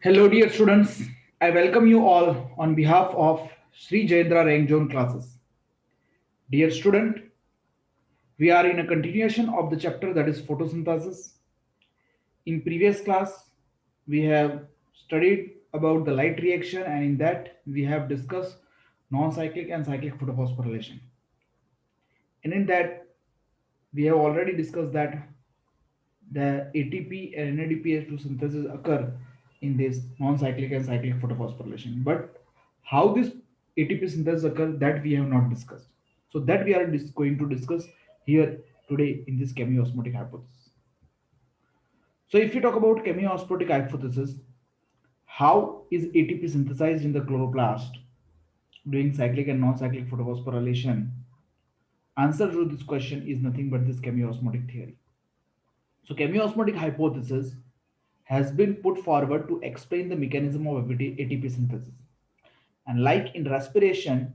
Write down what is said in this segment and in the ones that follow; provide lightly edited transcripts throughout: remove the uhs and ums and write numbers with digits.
Hello, dear students. I welcome you all on behalf of Sri Jayendra Rank Zone classes. Dear student, we are in a continuation of the chapter that is photosynthesis. In previous class, we have studied about the light reaction, and in that we have discussed non-cyclic and cyclic photophosphorylation. And in that, we have already discussed that the ATP and NADPH2 synthesis occur in this non-cyclic and cyclic photophosphorylation. But how this ATP synthesis occur, that we have not discussed. So that we are going to discuss here today in this chemiosmotic hypothesis. So if you talk about chemiosmotic hypothesis, how is ATP synthesized in the chloroplast during cyclic and non-cyclic photophosphorylation? Answer to this question is nothing but this chemiosmotic theory. So chemiosmotic hypothesis has been put forward to explain the mechanism of ATP synthesis. And like in respiration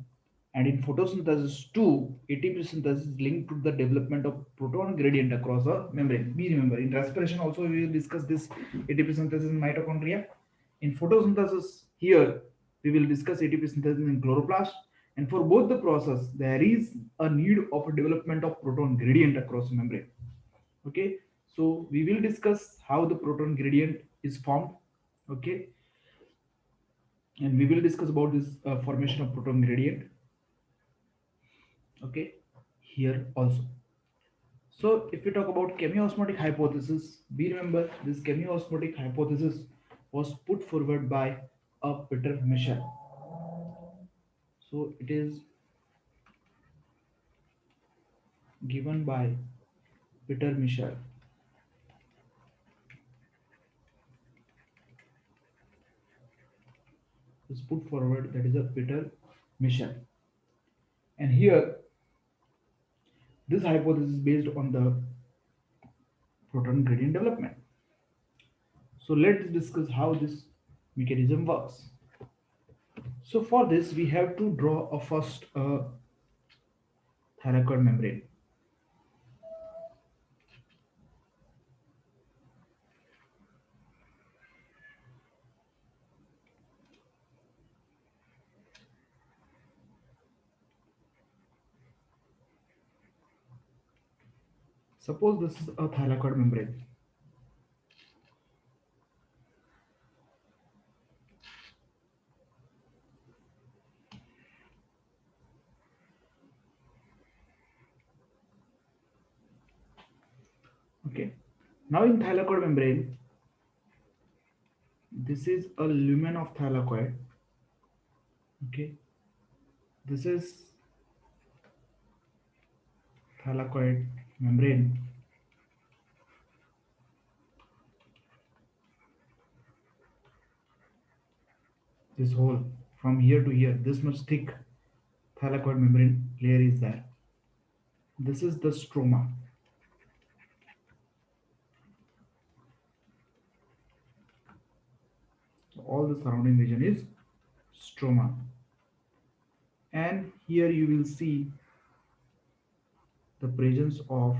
and in photosynthesis too, ATP synthesis is linked to the development of proton gradient across a membrane. We remember in respiration also we will discuss this ATP synthesis in mitochondria. In photosynthesis here we will discuss ATP synthesis in chloroplast. And for both the process, there is a need of a development of proton gradient across membrane. Okay, so we will discuss how the proton gradient is formed. Okay, and we will discuss about this formation of proton gradient. Okay, here also. So if we talk about chemiosmotic hypothesis, we remember this chemiosmotic hypothesis was put forward by a Peter Michel. So it is given by Peter Michel. Is put forward, that is a Peter Michel. And here this hypothesis is based on the proton gradient development. So let's discuss how this mechanism works. So for this, we have to draw a first thylakoid membrane. Suppose this is a thylakoid membrane. Okay. Now in thylakoid membrane, this is a lumen of thylakoid. Okay. This is thylakoid membrane. This whole from here to here, this much thick thylakoid membrane layer is there. This is the stroma. All the surrounding region is stroma. And here you will see the presence of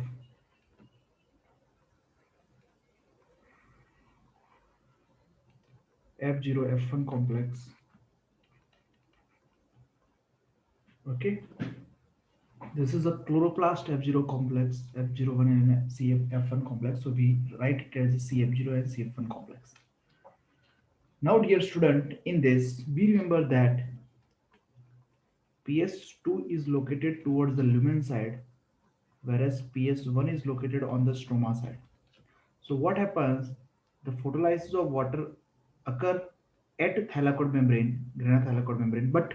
F0 F1 complex. Okay, this is a chloroplast F0 complex, F01 and CF1 complex. So we write it as a CF0 and CF1 complex. Now, dear student, in this we remember that PS2 is located towards the lumen side, whereas PS1 is located on the stroma side. So what happens? The photolysis of water occur at thylakoid membrane, granathylakoid membrane, but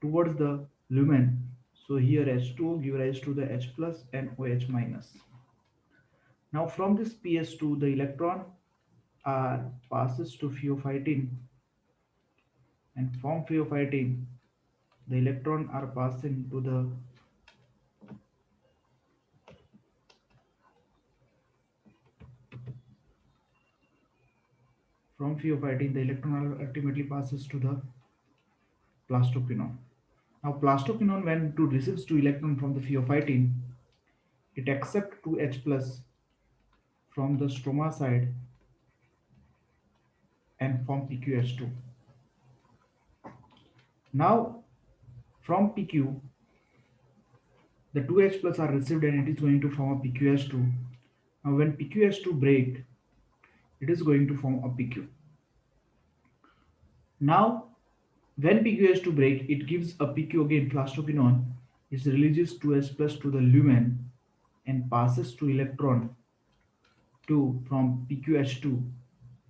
towards the lumen. So here H2O give rise to the H plus and OH minus. Now from this PS2, the electron passes to pheophytin, and from pheophytin, the electron are passing to the the electron ultimately passes to the plastoquinone. Now plastoquinone, when it receives 2 electron from the pheophytin, it accepts 2H plus from the stroma side and form PQH2. Now from PQ, the 2H plus are received and it is going to form a PQH2. Now when PQH2 break, it is going to form a PQ. Now when PQH2 break, it gives a PQ again, plastoquinone. It releases 2H plus to the lumen and passes to electron 2 from PQH2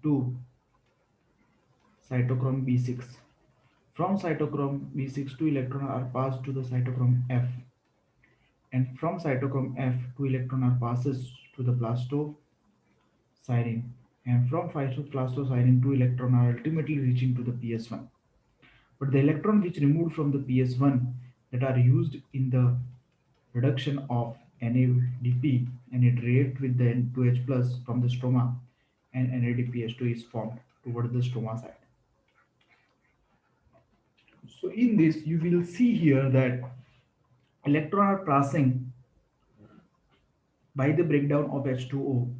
to cytochrome B6. From cytochrome B6, 2 electrons are passed to the cytochrome F, and from cytochrome F, 2 electrons are passes to the plastocyanine, and from plastocyanine, 2 electrons are ultimately reaching to the PS1. But the electron which removed from the PS1 that are used in the reduction of NADP, and it react with the N2H plus from the stroma, and NADPH2 is formed towards the stroma side. So in this you will see here that electrons are passing by the breakdown of H2O,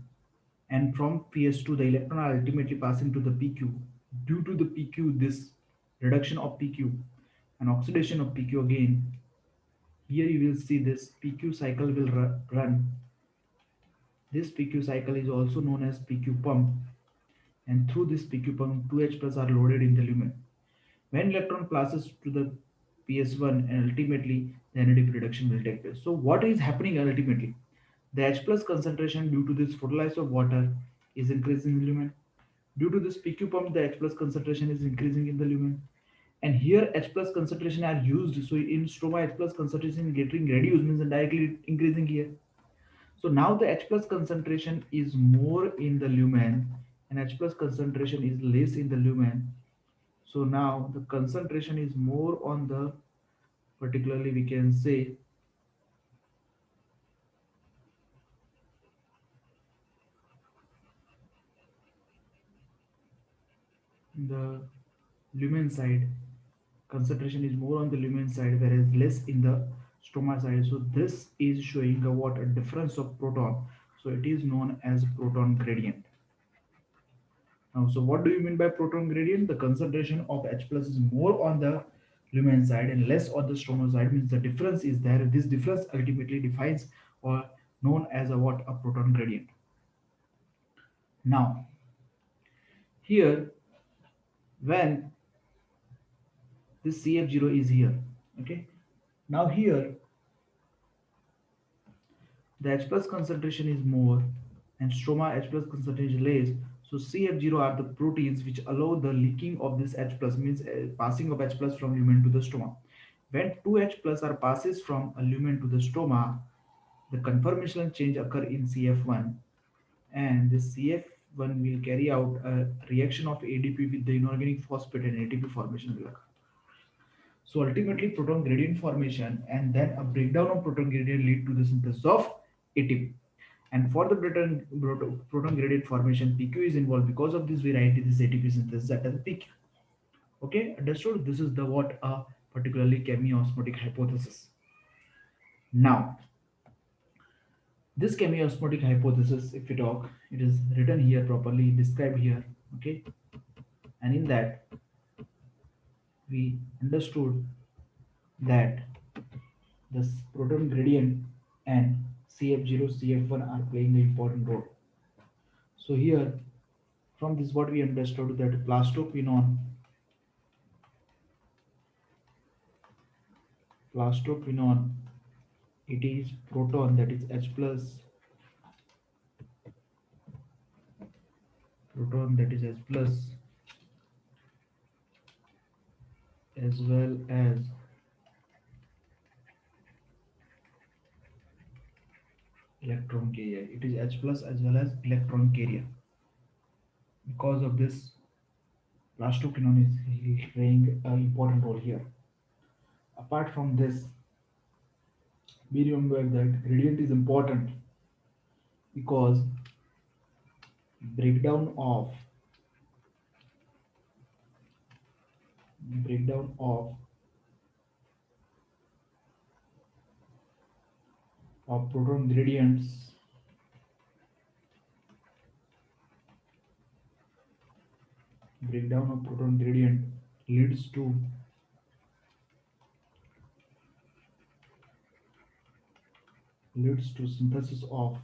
and from PS2 the electron are ultimately passing to the PQ. Due to the PQ, this reduction of PQ and oxidation of PQ again, here you will see this PQ cycle will run. This PQ cycle is also known as PQ pump, and through this PQ pump 2H plus are loaded in the lumen. When electron passes to the PS1, and ultimately the NADP reduction will take place. So what is happening ultimately? The H plus concentration due to this photolysis of water is increasing in the lumen. Due to this PQ pump, the H plus concentration is increasing in the lumen. And here H plus concentration are used. So in stroma, H plus concentration is getting reduced, means directly increasing here. So now the H plus concentration is more in the lumen and H plus concentration is less in the lumen. So now the concentration is more on the, particularly we can say, the lumen side. Concentration is more on the lumen side, whereas less in the stroma side. So this is showing a what, a difference of proton. So it is known as proton gradient. Now, so what do you mean by proton gradient? The concentration of H plus is more on the lumen side and less on the stroma side, means the difference is there. This difference ultimately defines or known as a what, a proton gradient. Now here when this CF0 is here, okay, now here the H plus concentration is more and stroma H plus concentration is less. So CF0 are the proteins which allow the leaking of this H plus, means passing of H plus from lumen to the stroma. When 2H plus are passes from a lumen to the stroma, the conformational change occur in CF1, and this CF1 will carry out a reaction of ADP with the inorganic phosphate and ATP formation will occur. So ultimately proton gradient formation and then a breakdown of proton gradient lead to the synthesis of ATP. And for the proton gradient formation, PQ is involved. Because of this, we write this ATP synthesis as a PQ. Okay, understood? This is the what a particularly chemiosmotic hypothesis. Now, this chemiosmotic hypothesis, if we talk, it is written here properly, described here. Okay, and in that we understood that this proton gradient and CF0, CF1 are playing an important role. So here, from this, what we understood that plastoquinone, it is proton, that is H plus, proton that is H plus, as well as electron carrier. It is H plus as well as electron carrier. Because of this, plastoquinone is playing an important role here. Apart from this, we remember that gradient is important because breakdown of breakdown of proton gradients breakdown of proton gradient leads to synthesis of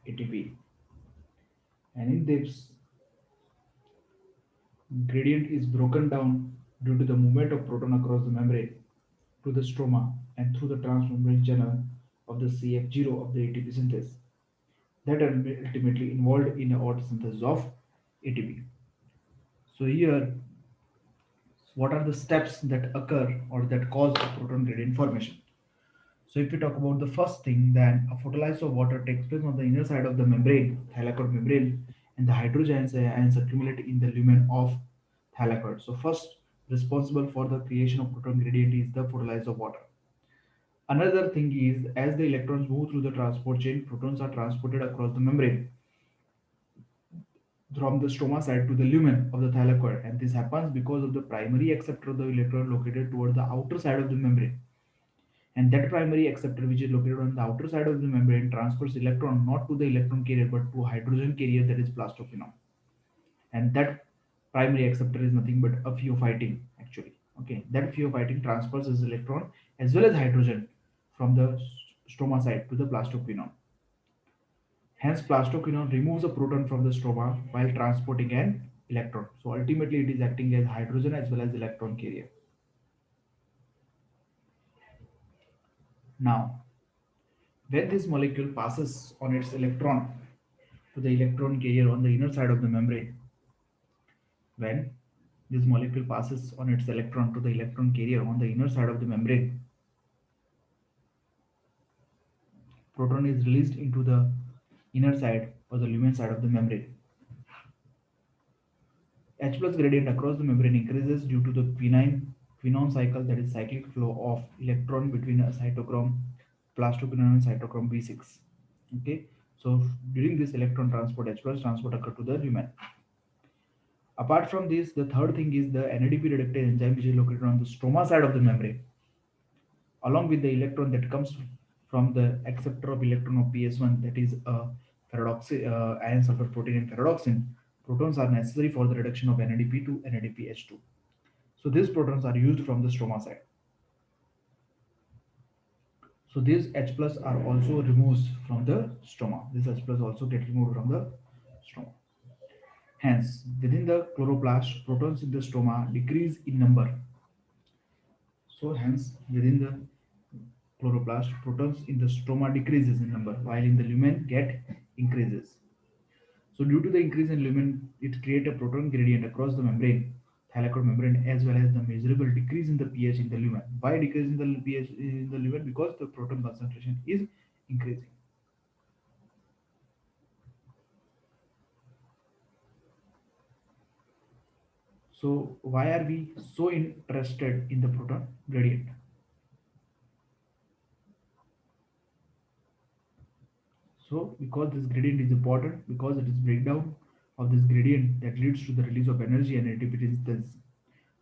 ATP, and in this gradient is broken down due to the movement of proton across the membrane to the stroma and through the transmembrane channel of the CF0 of the ATP synthesis that are ultimately involved in the autosynthesis of ATP. So here, what are the steps that occur or that cause a proton gradient formation? So if we talk about the first thing, then a photolysis of water takes place on the inner side of the membrane, thylakoid membrane, and the hydrogen ions accumulate in the lumen of thylakoid. So first responsible for the creation of proton gradient is the photolysis of water. Another thing is, as the electrons move through the transport chain, protons are transported across the membrane from the stroma side to the lumen of the thylakoid, and this happens because of the primary acceptor of the electron located toward the outer side of the membrane. And that primary acceptor, which is located on the outer side of the membrane, transfers electron not to the electron carrier but to hydrogen carrier, that is plastophenol. And that primary acceptor is nothing but a pheophyting actually. Okay, that pheophyting transfers its electron as well as hydrogen from the stroma side to the plastophenol. Hence, plastophenol removes a proton from the stroma while transporting an electron. So ultimately, it is acting as hydrogen as well as electron carrier. Now, when this molecule passes on its electron to the electron carrier on the inner side of the membrane, when this molecule passes on its electron to the electron carrier on the inner side of the membrane, proton is released into the inner side or the lumen side of the membrane. H plus gradient across the membrane increases due to the quinone cycle, that is cyclic flow of electron between a cytochrome plastoquinone and cytochrome B6. Okay, so during this electron transport, H plus transport occur to the lumen. Apart from this, the third thing is the NADP reductase enzyme, which is located on the stroma side of the membrane, along with the electron that comes from the acceptor of electron of PS1, that is a iron sulfur protein and ferredoxin. Protons are necessary for the reduction of NADP to NADPH2. So these protons are used from the stroma side. So these H plus are also removed from the stroma. This H plus also get removed from the stroma. Hence, within the chloroplast, protons in the stroma decrease in number. So hence, within the chloroplast, protons in the stroma decreases in number, while in the lumen get increases. So due to the increase in lumen, it creates a proton gradient across the membrane, thylakoid membrane, as well as the measurable decrease in the pH in the lumen. Why decrease in the pH in the lumen? Because the proton concentration is increasing. So why are we so interested in the proton gradient? So because this gradient is important, because it is breakdown of this gradient that leads to the release of energy and ATP synthesis.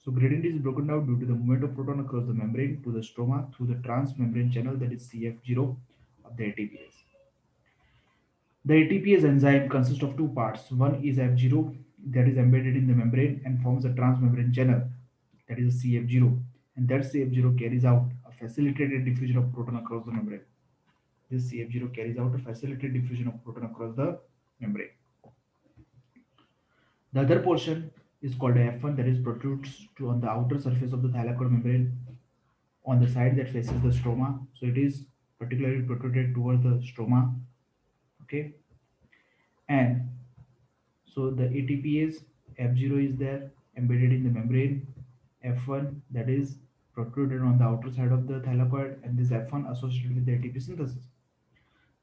So gradient is broken down due to the movement of proton across the membrane to the stroma through the transmembrane channel, that is CF0 of the ATPase. The ATPase enzyme consists of two parts. One is F0 that is embedded in the membrane and forms a transmembrane channel, that is CF0, and that CF0 carries out a facilitated diffusion of proton across the membrane. This CF0 carries out a facilitated diffusion of proton across the membrane. The other portion is called F1, that is protrudes on the outer surface of the thylakoid membrane on the side that faces the stroma. So it is particularly protruded towards the stroma. Okay, and so the ATPase F0 is there embedded in the membrane. F1, that is protruded on the outer side of the thylakoid, and this F1 associated with the ATP synthesis.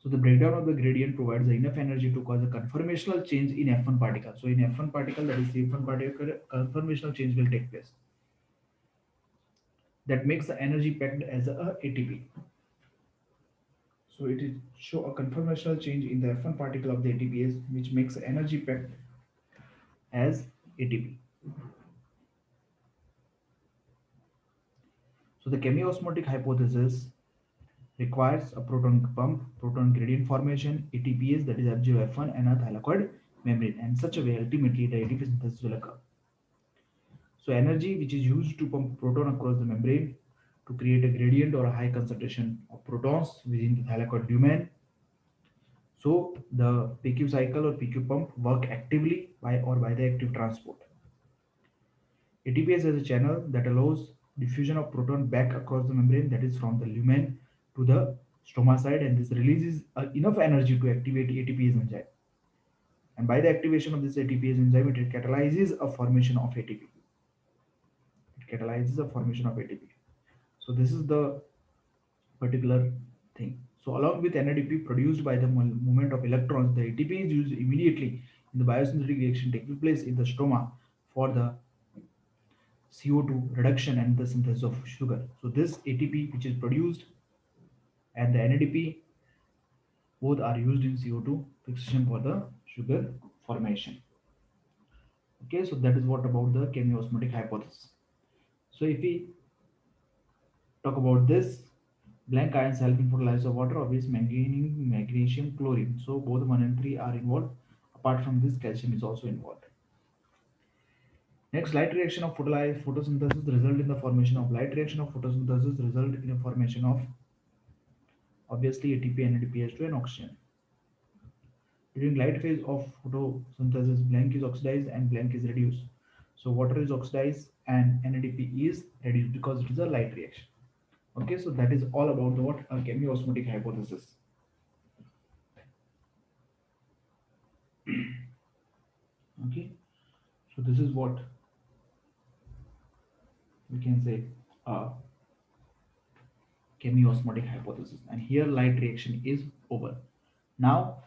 So the breakdown of the gradient provides enough energy to cause a conformational change in F1 particle. So in F1 particle, that is F1 particle, conformational change will take place. That makes the energy packed as a ATP. So it is show a conformational change in the F1 particle of the ATPase, which makes the energy packed as ATP. So the chemiosmotic hypothesis requires a proton pump, proton gradient formation, ATPase, that is F0F1, and a thylakoid membrane, and such a way ultimately the ATP synthesis will occur. So energy which is used to pump proton across the membrane to create a gradient or a high concentration of protons within the thylakoid lumen. So the PQ cycle or PQ pump work actively by the active transport. ATPase has a channel that allows diffusion of proton back across the membrane, that is from the lumen to the stroma side, and this releases enough energy to activate ATPase enzyme. And by the activation of this ATPase enzyme, it catalyzes a formation of ATP. It catalyzes a formation of ATP. So this is the particular thing. So along with NADP produced by the movement of electrons, the ATP is used immediately in the biosynthetic reaction taking place in the stroma for the CO2 reduction and the synthesis of sugar. So this ATP which is produced and the NADP both are used in CO2 fixation for the sugar formation. Okay, so that is what about the chemiosmotic hypothesis. So if we talk about this, blank ions help in fertilizer of water, obvious maintaining magnesium, chlorine. So both 1 and 3 are involved. Apart from this, calcium is also involved. Next, light reaction of photosynthesis result in the formation of light reaction of photosynthesis result in a formation of obviously ATP, NADPH2 and oxygen. During light phase of photosynthesis, blank is oxidized and blank is reduced. So water is oxidized and NADP is reduced because it is a light reaction. Okay, so that is all about the what chemiosmotic hypothesis. Okay, so this is what we can say chemiosmotic hypothesis, and here light reaction is over. Now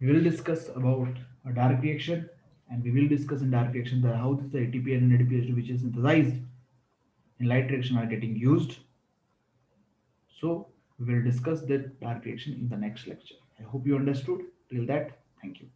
we will discuss about a dark reaction, and we will discuss in dark reaction that how this the ATP and NADPH which is synthesized in light reaction are getting used. So we will discuss that dark reaction in the next lecture. I hope you understood till that. Thank you.